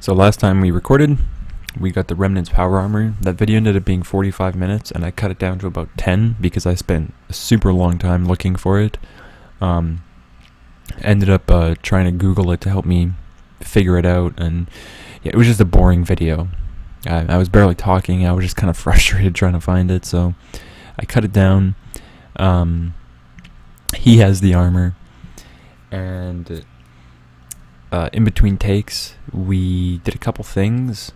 So last time we recorded, we got the Remnant's power armor. That video ended up being 45 minutes, and I cut it down to about 10 because I spent a super long time looking for it. Ended up trying to Google it to help me figure it out, and yeah, it was just a boring video. I was barely talking. I was just kind of frustrated trying to find it, so I cut it down. He has the armor, and in between takes, we did a couple things.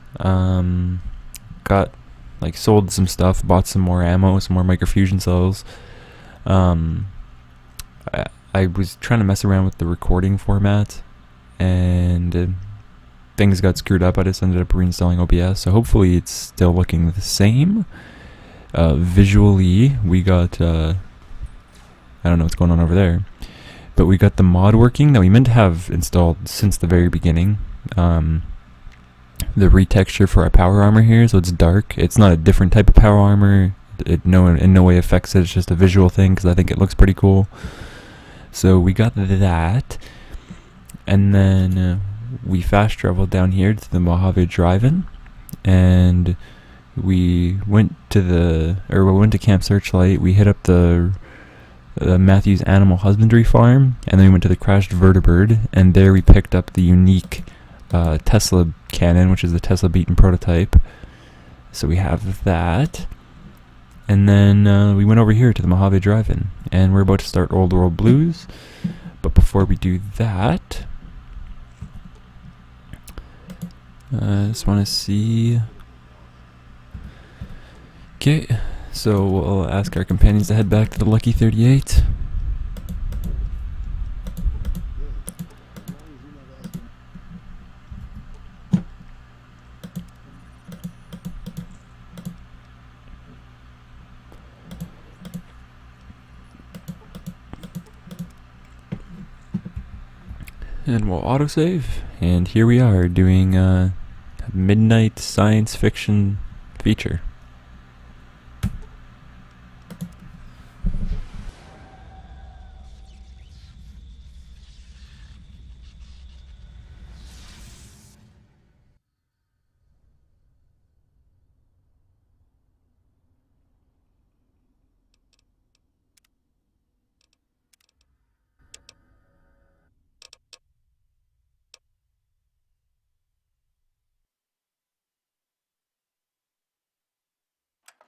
Sold some stuff, bought some more ammo, some more microfusion cells. I was trying to mess around with the recording format, and things got screwed up. I just ended up reinstalling OBS, so hopefully it's still looking the same. Visually, we got, I don't know what's going on over there, but we got the mod working that we meant to have installed since the very beginning. The retexture for our power armor here, so it's dark. It's not a different type of power armor. It in no way affects it. It's just a visual thing because I think it looks pretty cool. So we got that, and then we fast traveled down here to the Mojave Drive-In, and we went to Camp Searchlight. We hit up the Matthews Animal Husbandry Farm, and then we went to the Crashed Vertibird, and there we picked up the unique Tesla cannon, which is the Tesla Beaten prototype. So we have that. And then we went over here to the Mojave Drive-In, and we're about to start Old World Blues. But before we do that, I just want to see. Okay, so we'll ask our companions to head back to the Lucky 38. And we'll autosave, and here we are doing a midnight science fiction feature.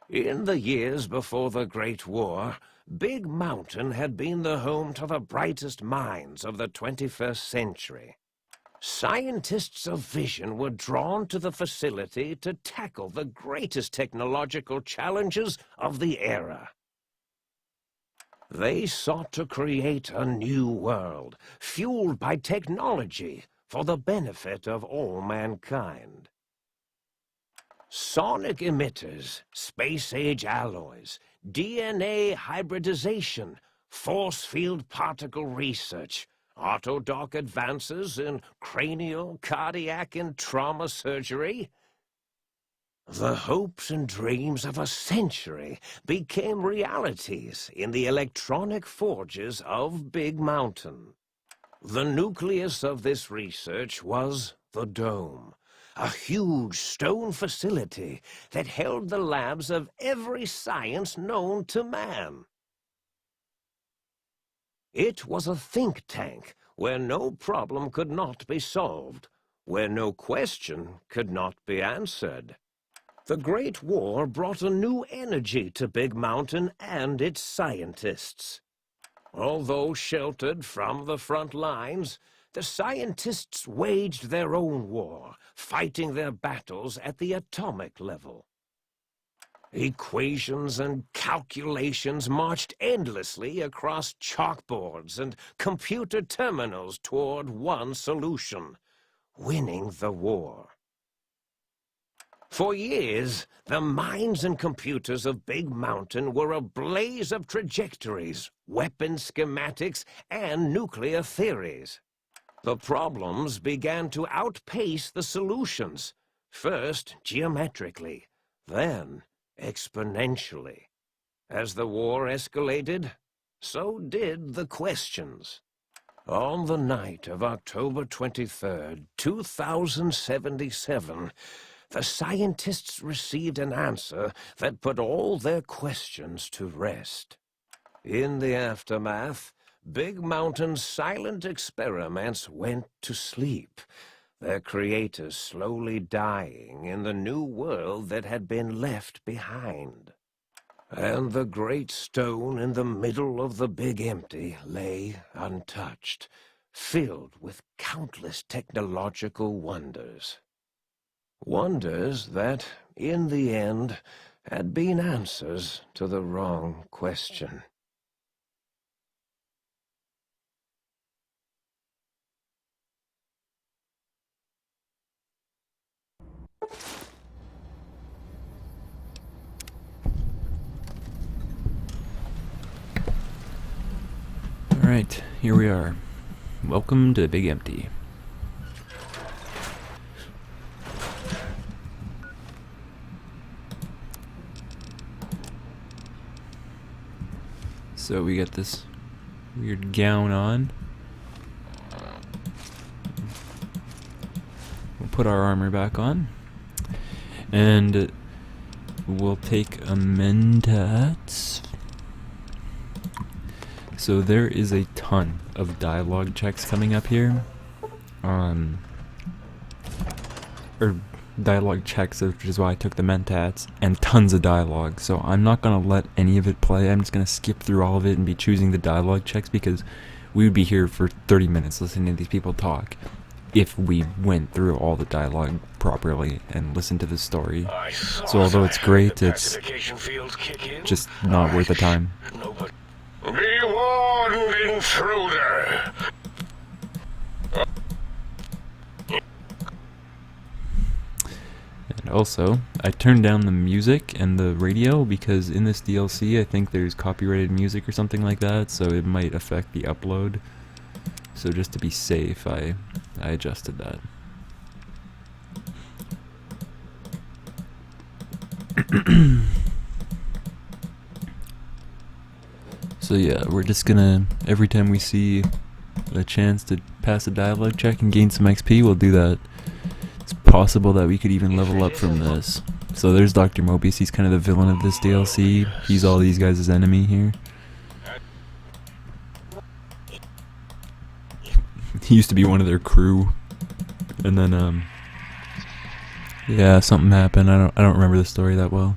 In the years before the Great War, Big Mountain had been the home to the brightest minds of the 21st century. Scientists of vision were drawn to the facility to tackle the greatest technological challenges of the era. They sought to create a new world, fueled by technology for the benefit of all mankind. Sonic emitters, space-age alloys, DNA hybridization, force field particle research, autodoc advances in cranial, cardiac, and trauma surgery. The hopes and dreams of a century became realities in the electronic forges of Big Mountain. The nucleus of this research was the Dome, a huge stone facility that held the labs of every science known to man. It was a think tank where no problem could not be solved, where no question could not be answered. The Great War brought a new energy to Big Mountain and its scientists. Although sheltered from the front lines, the scientists waged their own war, fighting their battles at the atomic level. Equations and calculations marched endlessly across chalkboards and computer terminals toward one solution: winning the war. For years, the minds and computers of Big Mountain were a blaze of trajectories, weapon schematics, and nuclear theories. The problems began to outpace the solutions, first geometrically, then exponentially. As the war escalated, so did the questions. On the night of October 23rd, 2077, the scientists received an answer that put all their questions to rest. In the aftermath, Big Mountain's silent experiments went to sleep, their creators slowly dying in the new world that had been left behind. And the great stone in the middle of the Big Empty lay untouched, filled with countless technological wonders. Wonders that, in the end, had been answers to the wrong question. Alright, here we are. Welcome to Big Empty. So we got this weird gown on. We'll put our armor back on. And we'll take a mentat. So there is a ton of dialogue checks coming up here. Or dialogue checks, which is why I took the mentats, and tons of dialogue. So I'm not going to let any of it play. I'm just going to skip through all of it and be choosing the dialogue checks, because we would be here for 30 minutes listening to these people talk if we went through all the dialogue properly and listened to the story. So although it's great, it's just not worth the time. Be warned, intruder! And also, I turned down the music and the radio because in this DLC I think there's copyrighted music or something like that, so it might affect the upload. So just to be safe, I adjusted that. So yeah, we're just gonna, every time we see a chance to pass a dialogue check and gain some XP, we'll do that. It's possible that we could even level up from this. So there's Dr. Mobius, he's kind of the villain of this DLC. He's all these guys' enemy here. He used to be one of their crew. And then, yeah, something happened. I don't remember the story that well.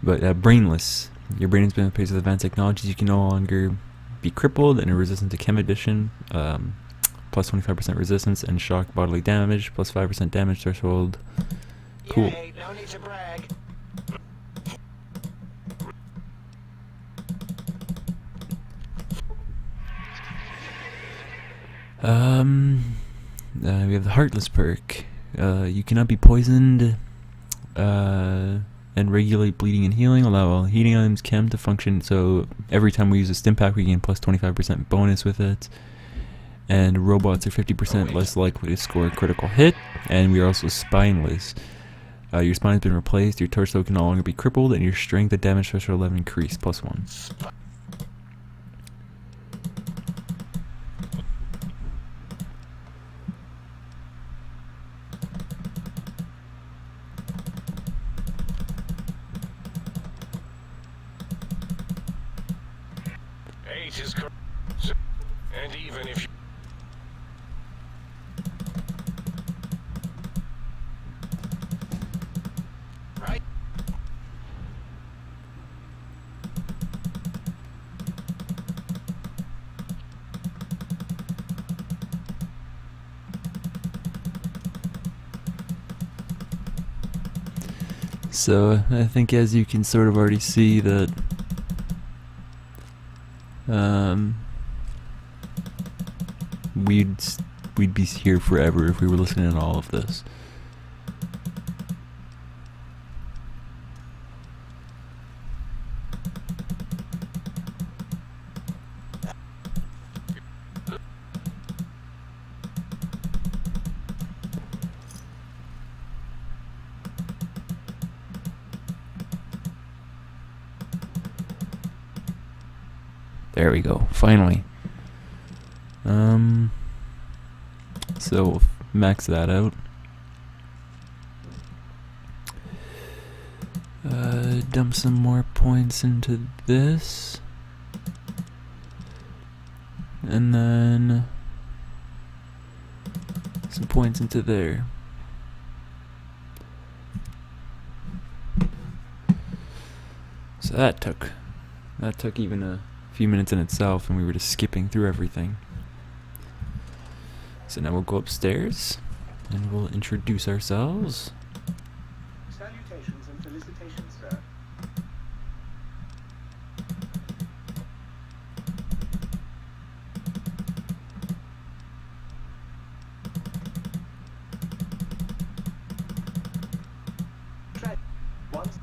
But, brainless. Your brain has been replaced with advanced technologies. You can no longer be crippled and are resistant to chem addition. Plus 25% resistance and shock bodily damage. Plus 5% damage threshold. Cool. Yay, no need to brag. We have the Heartless perk. You cannot be poisoned. And regulate bleeding and healing. Allow all heating items chem to function. So every time we use a stim pack, we gain plus 25% bonus with it. And robots are 50% less likely to score a critical hit. And we are also spineless. Your spine has been replaced. Your torso can no longer be crippled, and your strength and damage threshold 11 increased plus 1. Age is correct. And even if you... Right? So I think, as you can sort of already see, that we'd be here forever if we were listening to all of this. There we go, finally. So we'll max that out. Dump some more points into this. And then some points into there. So that took even a few minutes in itself, and we were just skipping through everything. So now we'll go upstairs and we'll introduce ourselves. Salutations and felicitations, sir. Once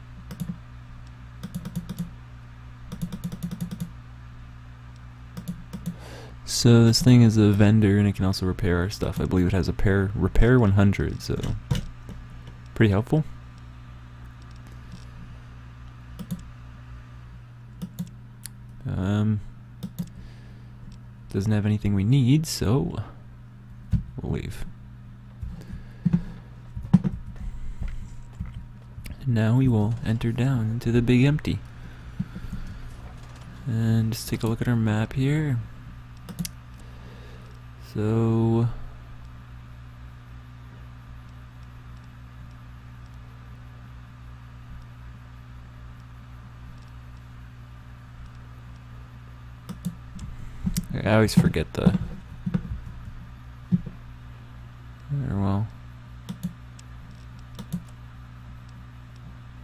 So this thing is a vendor, and it can also repair our stuff. I believe it has a repair 100, so pretty helpful. Doesn't have anything we need, so we'll leave. And now we will enter down into the big empty. And just take a look at our map here. So I always forget the well,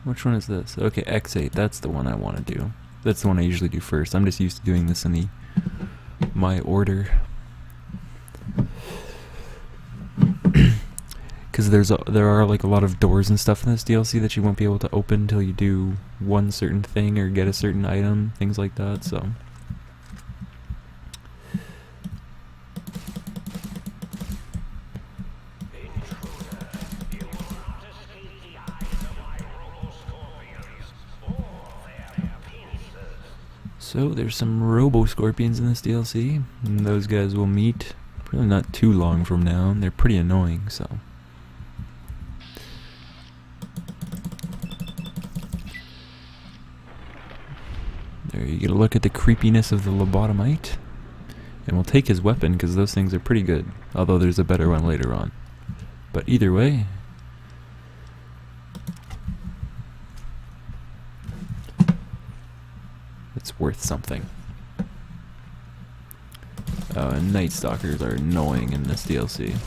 which one is this? Okay, X8, that's the one I want to do. That's the one I usually do first. I'm just used to doing this in my order. Because there are like a lot of doors and stuff in this DLC that you won't be able to open until you do one certain thing or get a certain item, things like that, so. So there's some Robo-Scorpions in this DLC, and those guys will meet probably not too long from now, and they're pretty annoying, so. There you get a look at the creepiness of the lobotomite. And we'll take his weapon, because those things are pretty good, although there's a better one later on. But either way, it's worth something. And Night Stalkers are annoying in this DLC.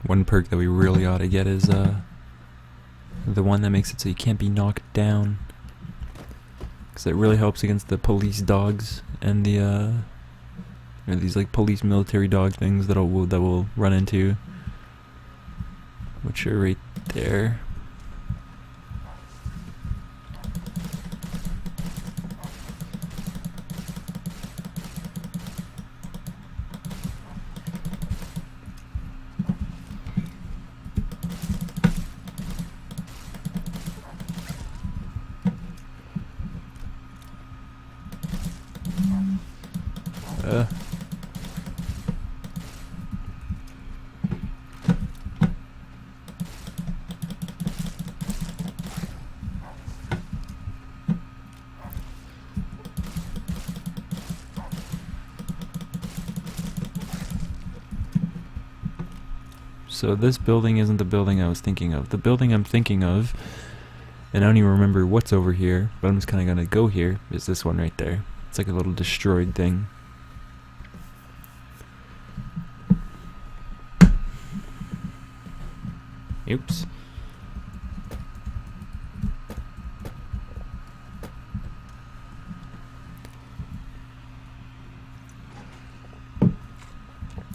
One perk that we really ought to get is the one that makes it so you can't be knocked down, because it really helps against the police dogs and the or these like police military dog things that we'll run into, which are right there. So this building isn't the building I was thinking of. The building I'm thinking of, and I don't even remember what's over here, but I'm just kind of going to go here, is this one right there. It's like a little destroyed thing. Oops.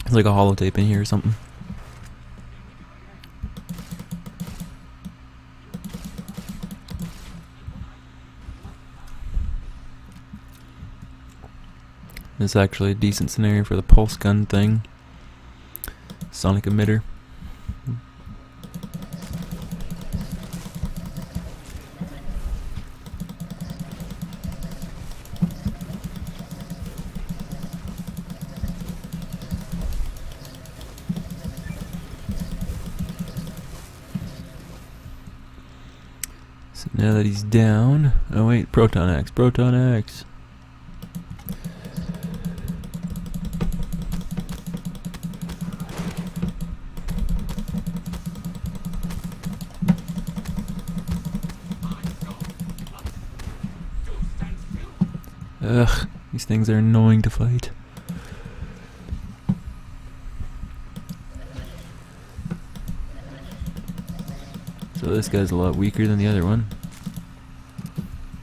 It's like a holotape in here or something. This is actually a decent scenario for the pulse gun thing. Sonic emitter. Now that he's down. Oh wait, Proton Axe, Proton Axe. Ugh, these things are annoying to fight. So this guy's a lot weaker than the other one.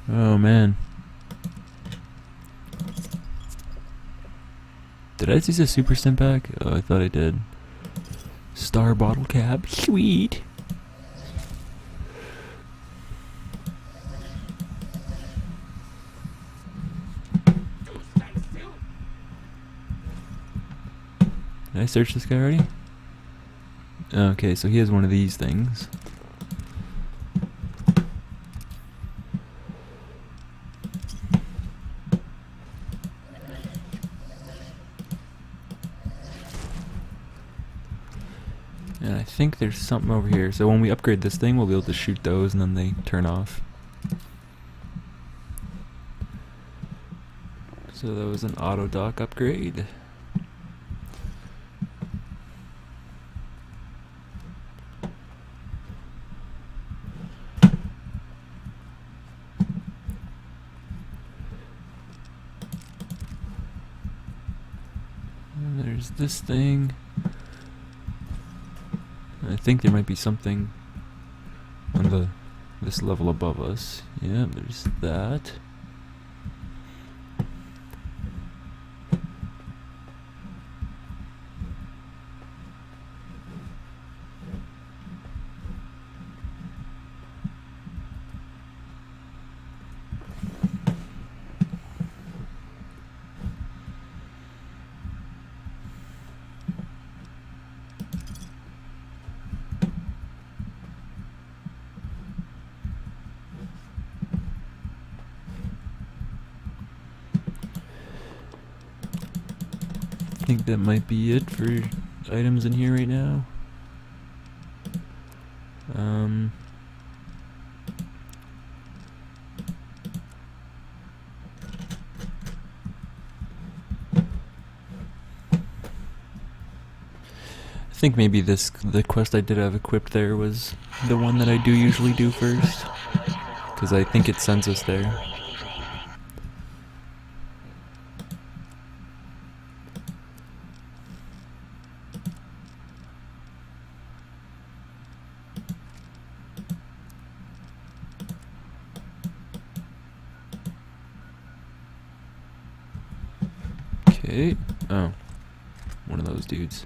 Oh man. Did I just use a super stim pack? Oh, I thought I did. Star bottle cap. Sweet. Did I search this guy already? Okay, so he has one of these things. And I think there's something over here. So when we upgrade this thing, we'll be able to shoot those and then they turn off. So that was an auto dock upgrade. And there's this thing. I think there might be something on this level above us. Yeah, there's that. I think that might be it for items in here right now. I think maybe the quest I did have equipped there was the one that I do usually do first, because I think it sends us there. Okay. Oh. One of those dudes.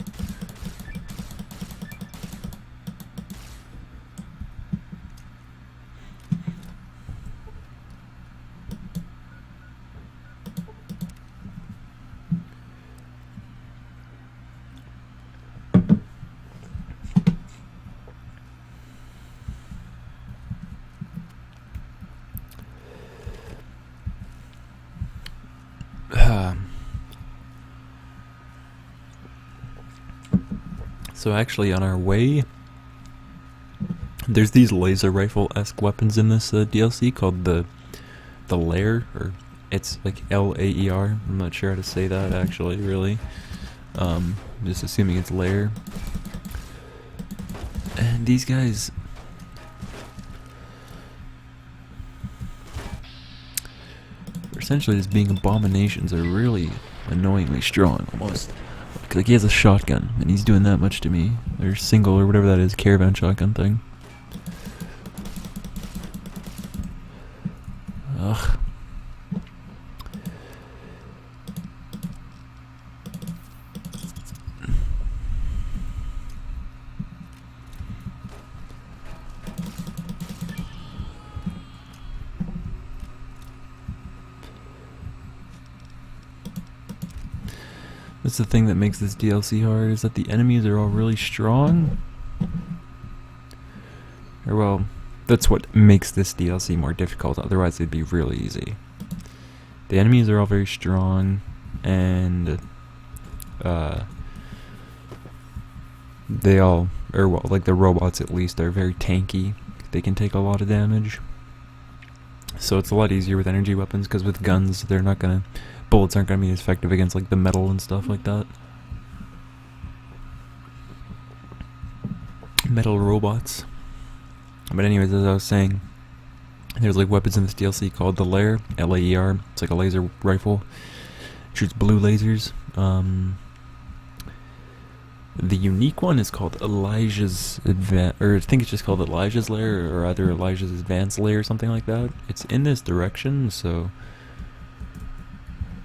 So actually on our way, there's these laser rifle-esque weapons in this DLC called the Lair, or it's like L-A-E-R. I'm not sure how to say that actually, really. Just assuming it's Lair. And these guys, essentially just being abominations, are really annoyingly strong, almost. Like he has a shotgun, and he's doing that much to me. Or single, or whatever that is, caravan shotgun thing. Ugh. That's the thing that makes this DLC hard, is that the enemies are all really strong. Or well, that's what makes this DLC more difficult, otherwise it'd be really easy. The enemies are all very strong, and they all, or well, like the robots at least, are very tanky. They can take a lot of damage. So it's a lot easier with energy weapons, because with guns, they're not gonna... bullets aren't gonna be as effective against, like, the metal and stuff like that. Metal robots. But anyways, as I was saying, there's, like, weapons in this DLC called the Lair, L-A-E-R. It's like a laser rifle. It shoots blue lasers. The unique one is called Elijah's or I think it's just called Elijah's Lair, or either Elijah's Advanced Lair or something like that. It's in this direction, so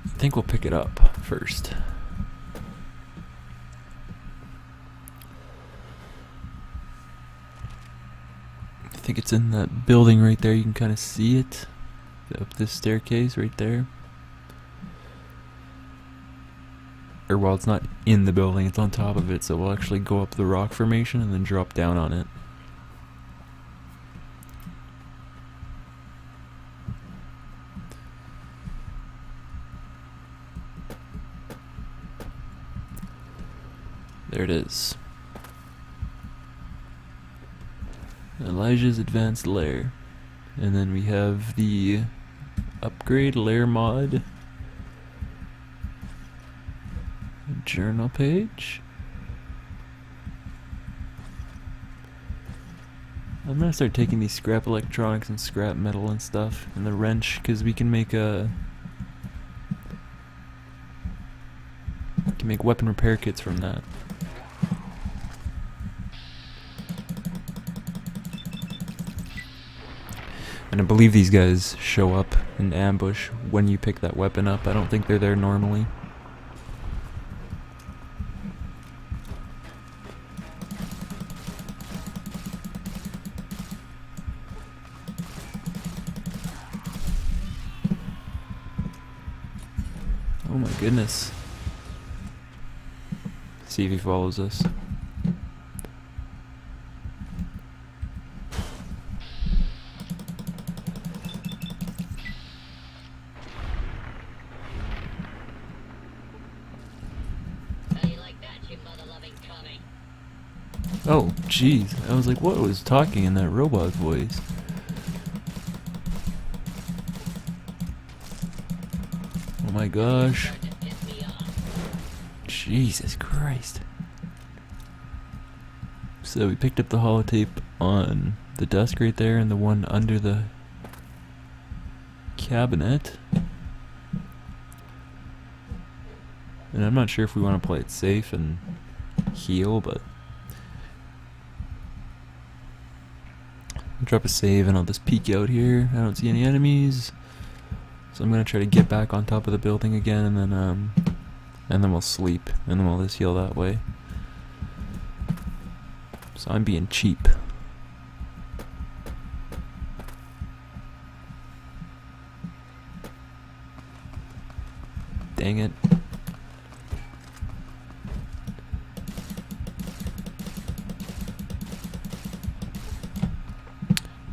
I think we'll pick it up first. I think it's in that building right there. You can kind of see it up this staircase right there. Or, well, it's not in the building, it's on top of it, so we'll actually go up the rock formation and then drop down on it. There it is. Elijah's Advanced Lair. And then we have the upgrade lair mod. Journal page. I'm gonna start taking these scrap electronics and scrap metal and stuff, and the wrench, because we can make weapon repair kits from that. And I believe these guys show up in ambush when you pick that weapon up. I don't think they're there normally. Oh my goodness. See if he follows us. How you like that, you mother-loving Connie? Oh, jeez. I was like, what was talking in that robot voice? Oh my gosh. Jesus Christ. So we picked up the holotape on the desk right there and the one under the cabinet. And I'm not sure if we want to play it safe and heal, but I'll drop a save and I'll just peek out here. I don't see any enemies. So I'm gonna try to get back on top of the building again, and then we'll sleep, and then we'll just heal that way. So I'm being cheap. Dang it.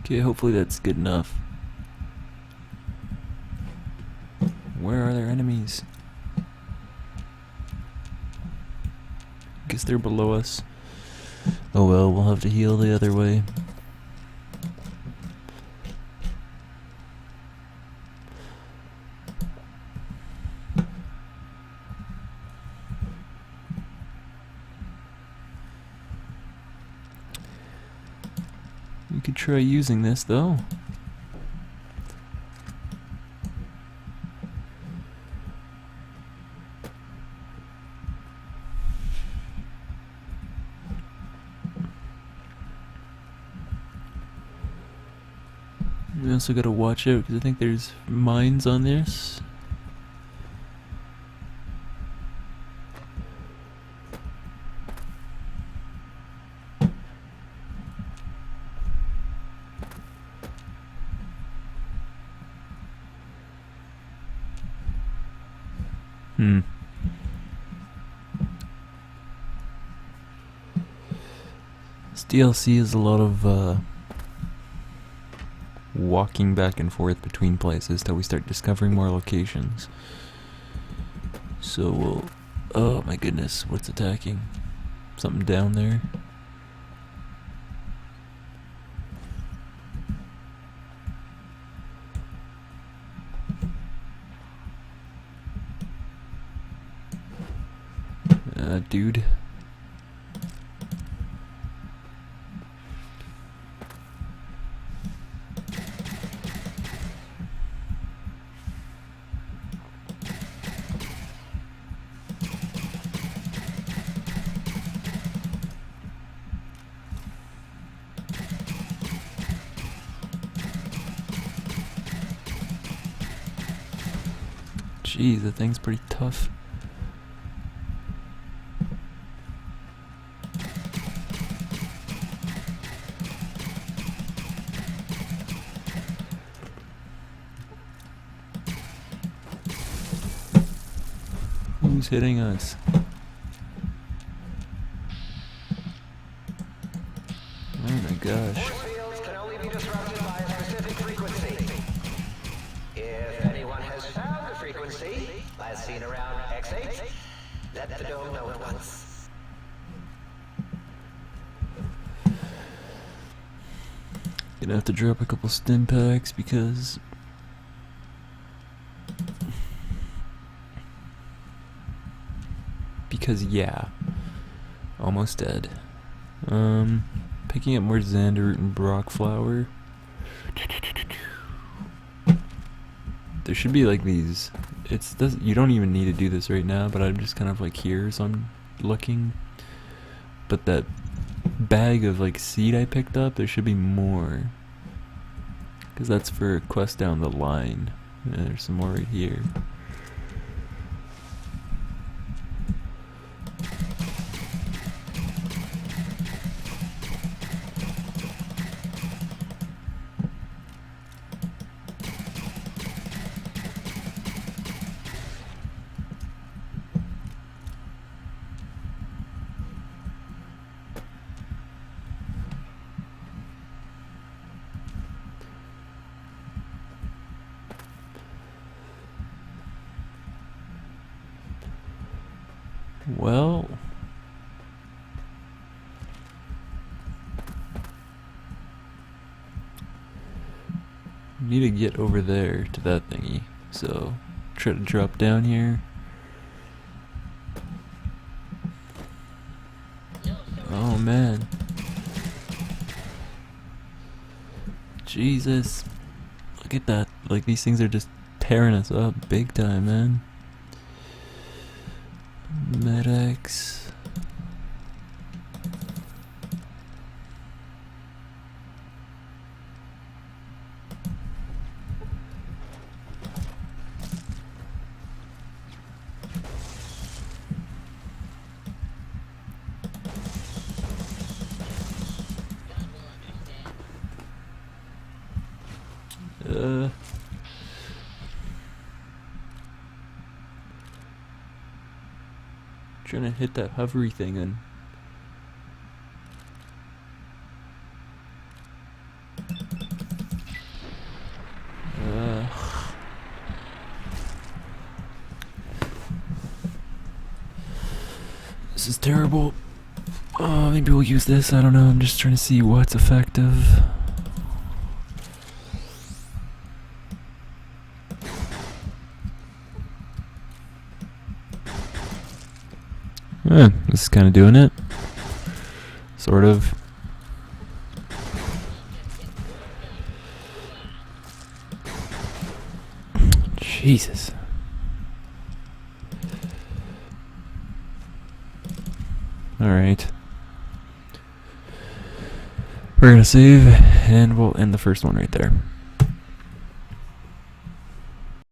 Okay, hopefully that's good enough. Where are their enemies? Guess they're below us. Oh well, we'll have to heal the other way. We could try using this though. We also gotta watch out because I think there's mines on this. This DLC is a lot of walking back and forth between places till we start discovering more locations. So we'll... Oh my goodness, what's attacking? Something down there? dude. Jeez, that thing's pretty tough. Who's hitting us? Oh my gosh. Force fields can only be disrupted by a specific frequency. If anyone has found the frequency, as seen around X8, let the dome know at once. Gonna have to drop a couple stim packs because yeah, almost dead. Picking up more Xanderroot and Brock flower. There should be like these. You don't even need to do this right now, but I'm just kind of like here, so I'm looking. But that bag of like seed I picked up, there should be more. Cause that's for a quest down the line. And there's some more right here. Well, need to get over there to that thingy, so try to drop down here. Oh man, Jesus, look at that, like these things are just tearing us up big time, man. Medics. Trying to hit that hovery thing and this is terrible. Maybe we'll use this, I don't know, I'm just trying to see what's effective. This is kind of doing it. Sort of. Jesus. Alright. We're gonna save, and we'll end the first one right there.